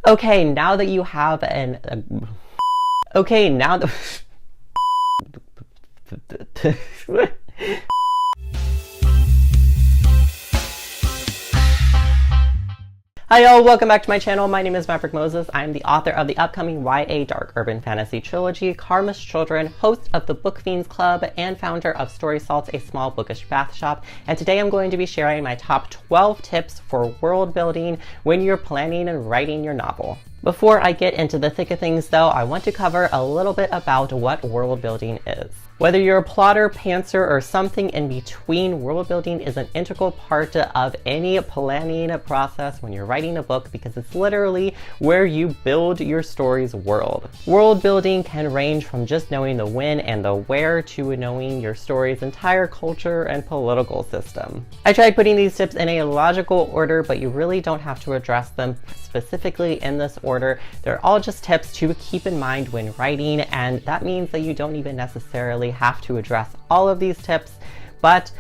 Okay, now that you have an... okay, now that... Hi y'all, welcome back to my channel. My name is Maverick Moses. I'm the author of the upcoming YA Dark Urban Fantasy Trilogy, Karma's Children, host of the Book Fiends Club, and founder of Story Salts, a small bookish bath shop. And today I'm going to be sharing my top 12 tips for world building when you're planning and writing your novel. Before I get into the thick of things though, I want to cover a little bit about what world building is. Whether you're a plotter, pantser, or something in between, world building is an integral part of any planning process when you're writing a book because it's literally where you build your story's world. World building can range from just knowing the when and the where to knowing your story's entire culture and political system. I tried putting these tips in a logical order, but you really don't have to address them specifically in this order. They're all just tips to keep in mind when writing, and that means that you don't even necessarily have to address all of these tips, but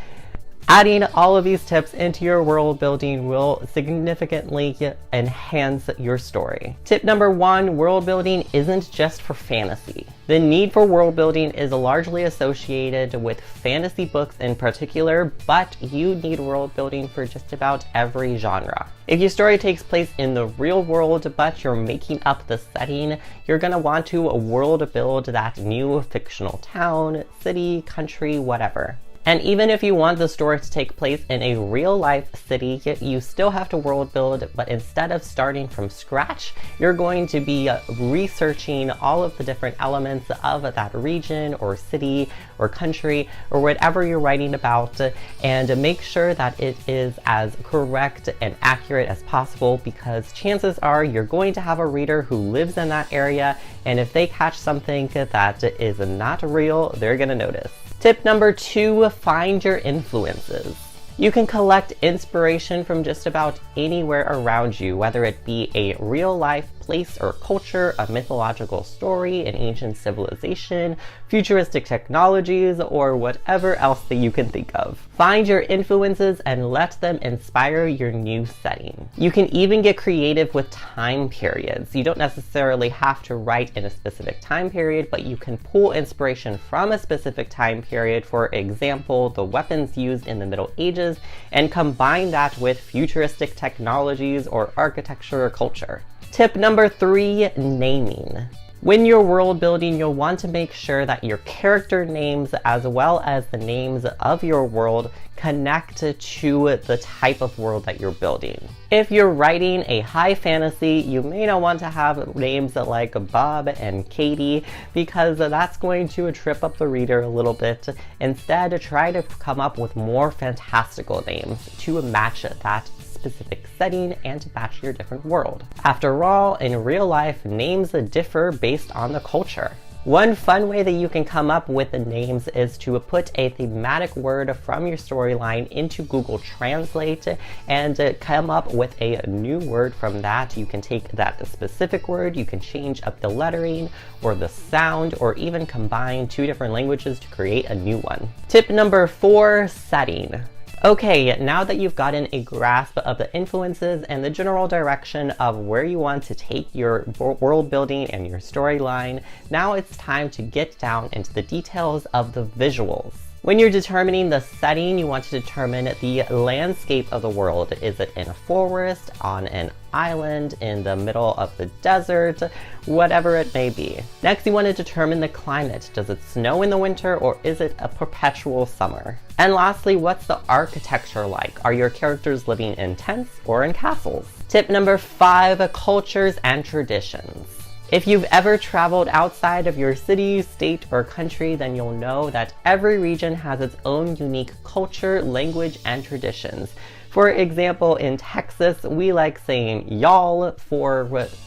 adding all of these tips into your world building will significantly enhance your story. Tip number 1, world building isn't just for fantasy. The need for world building is largely associated with fantasy books in particular, but you need world building for just about every genre. If your story takes place in the real world, but you're making up the setting, you're gonna want to world build that new fictional town, city, country, whatever. And even if you want the story to take place in a real-life city, you still have to world build, but instead of starting from scratch, you're going to be researching all of the different elements of that region or city or country or whatever you're writing about, and make sure that it is as correct and accurate as possible, because chances are you're going to have a reader who lives in that area, and if they catch something that is not real, they're gonna notice. Tip number 2, find your influences. You can collect inspiration from just about anywhere around you, whether it be a real-life place or culture, a mythological story, an ancient civilization, futuristic technologies, or whatever else that you can think of. Find your influences and let them inspire your new setting. You can even get creative with time periods. You don't necessarily have to write in a specific time period, but you can pull inspiration from a specific time period, for example, the weapons used in the Middle Ages, and combine that with futuristic technologies or architecture or culture. Tip number 3, naming. When you're world building, you'll want to make sure that your character names as well as the names of your world connect to the type of world that you're building. If you're writing a high fantasy, you may not want to have names like Bob and Katie, because that's going to trip up the reader a little bit. Instead, try to come up with more fantastical names to match that specific setting and to match your different world. After all, in real life, names differ based on the culture. One fun way that you can come up with the names is to put a thematic word from your storyline into Google Translate and come up with a new word from that. You can take that specific word, you can change up the lettering or the sound, or even combine 2 different languages to create a new one. Tip number 4, setting. Okay, now that you've gotten a grasp of the influences and the general direction of where you want to take your world building and your storyline, now it's time to get down into the details of the visuals. When you're determining the setting, you want to determine the landscape of the world. Is it in a forest, on an island, in the middle of the desert, whatever it may be. Next, you want to determine the climate. Does it snow in the winter, or is it a perpetual summer? And lastly, what's the architecture like? Are your characters living in tents or in castles? Tip number 5, cultures and traditions. If you've ever traveled outside of your city, state, or country, then you'll know that every region has its own unique culture, language, and traditions. For example, in Texas, we like saying y'all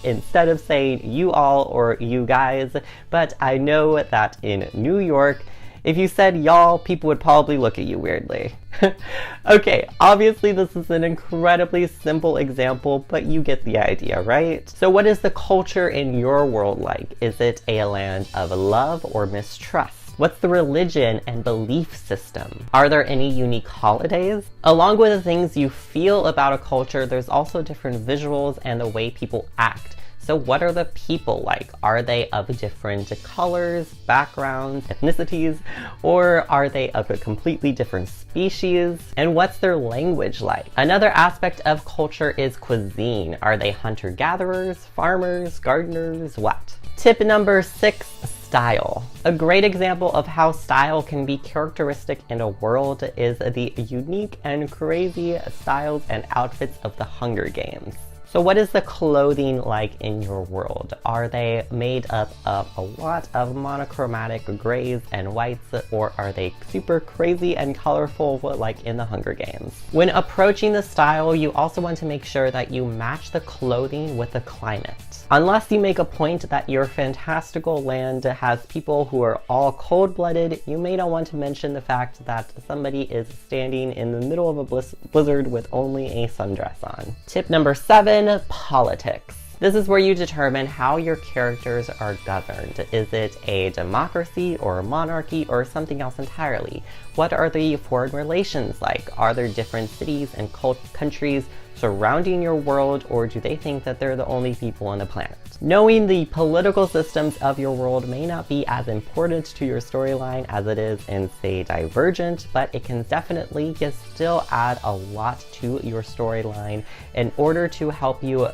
instead of saying you all or you guys, but I know that in New York, if you said y'all, people would probably look at you weirdly. Okay, obviously this is an incredibly simple example, but you get the idea, right? So what is the culture in your world like? Is it a land of love or mistrust? What's the religion and belief system? Are there any unique holidays? Along with the things you feel about a culture, there's also different visuals and the way people act. So what are the people like? Are they of different colors, backgrounds, ethnicities, or are they of a completely different species? And what's their language like? Another aspect of culture is cuisine. Are they hunter-gatherers, farmers, gardeners, what? Tip number 6, style. A great example of how style can be characteristic in a world is the unique and crazy styles and outfits of the Hunger Games. So what is the clothing like in your world? Are they made up of a lot of monochromatic grays and whites, or are they super crazy and colorful like in the Hunger Games? When approaching the style, you also want to make sure that you match the clothing with the climate. Unless you make a point that your fantastical land has people who are all cold-blooded, you may not want to mention the fact that somebody is standing in the middle of a blizzard with only a sundress on. Tip number 7, politics. This is where you determine how your characters are governed. Is it a democracy or a monarchy or something else entirely? What are the foreign relations like? Are there different cities and countries surrounding your world, or do they think that they're the only people on the planet? Knowing the political systems of your world may not be as important to your storyline as it is in, say, Divergent, but it can definitely still add a lot to your storyline in order to help you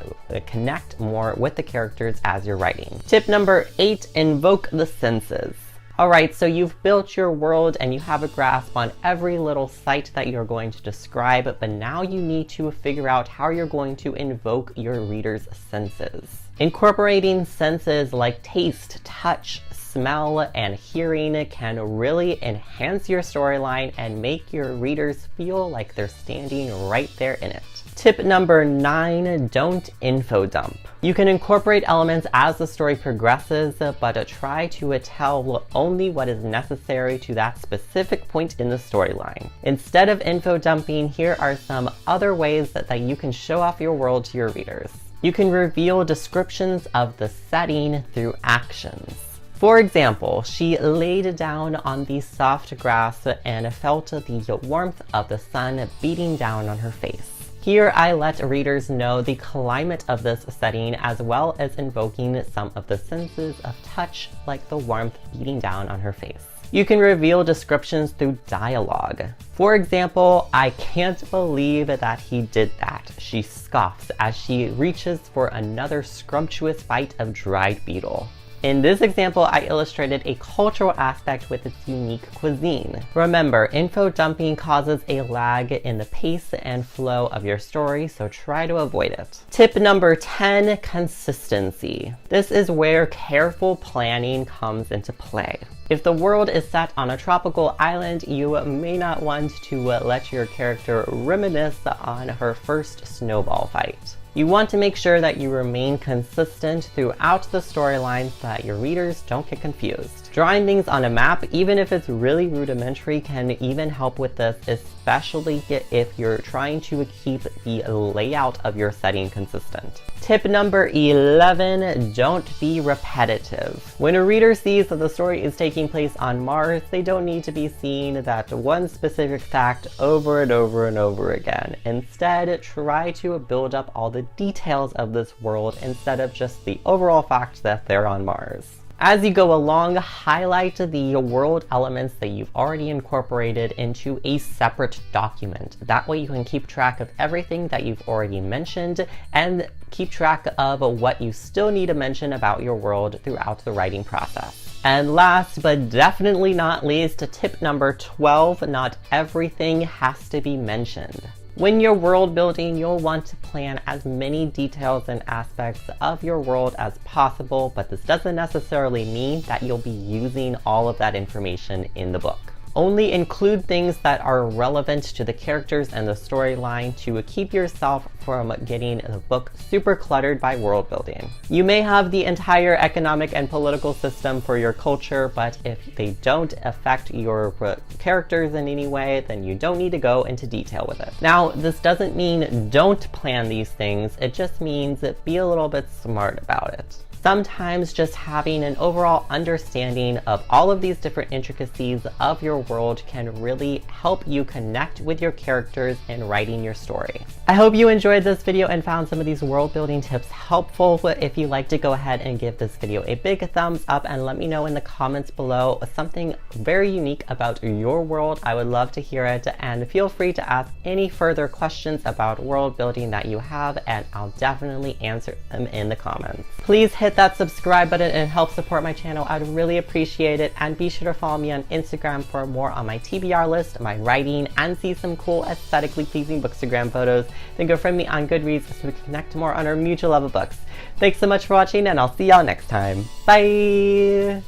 connect more with the characters as you're writing. Tip number 8, invoke the senses. Alright, so you've built your world and you have a grasp on every little site that you're going to describe, but now you need to figure out how you're going to invoke your reader's senses. Incorporating senses like taste, touch, smell, and hearing can really enhance your storyline and make your readers feel like they're standing right there in it. Tip number 9, don't info dump. You can incorporate elements as the story progresses, but try to tell only what is necessary to that specific point in the storyline. Instead of info dumping, here are some other ways that you can show off your world to your readers. You can reveal descriptions of the setting through actions. For example, she laid down on the soft grass and felt the warmth of the sun beating down on her face. Here I let readers know the climate of this setting, as well as invoking some of the senses of touch, like the warmth beating down on her face. You can reveal descriptions through dialogue. For example, I can't believe that he did that, she scoffs as she reaches for another scrumptious bite of dried beetle. In this example, I illustrated a cultural aspect with its unique cuisine. Remember, info dumping causes a lag in the pace and flow of your story, so try to avoid it. Tip number 10, consistency. This is where careful planning comes into play. If the world is set on a tropical island, you may not want to let your character reminisce on her first snowball fight. You want to make sure that you remain consistent throughout the storyline so that your readers don't get confused. Drawing things on a map, even if it's really rudimentary, can even help with this, especially if you're trying to keep the layout of your setting consistent. Tip number 11, don't be repetitive. When a reader sees that the story is taking place on Mars, they don't need to be seeing that one specific fact over and over and over again. Instead, try to build up all the details of this world instead of just the overall fact that they're on Mars. As you go along, highlight the world elements that you've already incorporated into a separate document. That way you can keep track of everything that you've already mentioned and keep track of what you still need to mention about your world throughout the writing process. And last but definitely not least, tip number 12, not everything has to be mentioned. When you're world building, you'll want to plan as many details and aspects of your world as possible, but this doesn't necessarily mean that you'll be using all of that information in the book. Only include things that are relevant to the characters and the storyline to keep yourself from getting the book super cluttered by world building. You may have the entire economic and political system for your culture, but if they don't affect your characters in any way, then you don't need to go into detail with it. Now, this doesn't mean don't plan these things, it just means be a little bit smart about it. Sometimes just having an overall understanding of all of these different intricacies of your world can really help you connect with your characters in writing your story. I hope you enjoyed this video and found some of these world building tips helpful. If you'd like to go ahead and give this video a big thumbs up and let me know in the comments below something very unique about your world. I would love to hear it, and feel free to ask any further questions about world building that you have, and I'll definitely answer them in the comments. Please hit that subscribe button and help support my channel. I'd really appreciate it, and be sure to follow me on Instagram for more on my TBR list, my writing, and see some cool aesthetically pleasing bookstagram photos. Then go friend me on Goodreads so we can connect more on our mutual love of books. Thanks so much for watching, and I'll see y'all next time. Bye!